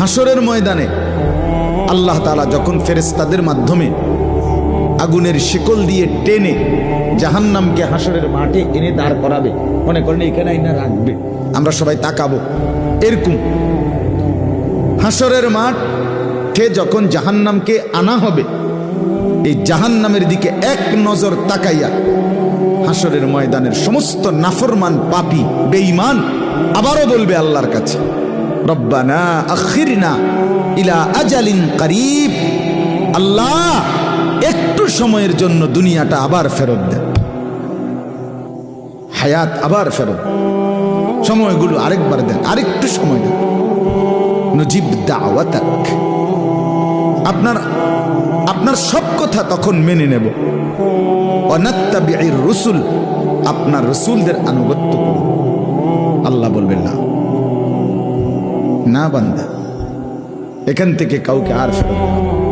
হাসরের ময়দানে আল্লাহ তাআলা যখন ফেরেশতাদের মাধ্যমে আগুনের শিকল দিয়ে টেনে জাহান্নামকে হাসরের মাঠে এনে দাঁড় করাবে, মনে করেন এখানে আইনা রাখবে, আমরা সবাই তাকাবো, এরকম হাসরের মাঠে যখন জাহান্নামকে আনা হবে, এই জাহান্নামের দিকে এক নজর তাকাইয়া হাসরের ময়দানের সমস্ত নাফরমান পাপী বেঈমান আবারও বলবে আল্লাহর কাছে, রব্বানা আখিরনা ইলা আজালিন করিব, আল্লাহ একটু সময়ের জন্য দুনিয়াটা আবার ফেরত দেন, হায়াত আবার ফেরত, সময়গুলো আরেকবার দেন, আরেকটু সময় দেন, নজিব দাওয়াতাক, আপনার সব কথা তখন মেনে নেব, অনাত্তাবিউর রসুল, আপনার রসুলদের আনুগত্য করব। আল্লাহ বলবেন না, না বান্দা, এখান থেকে কাউকে আর ফেরত দেব না।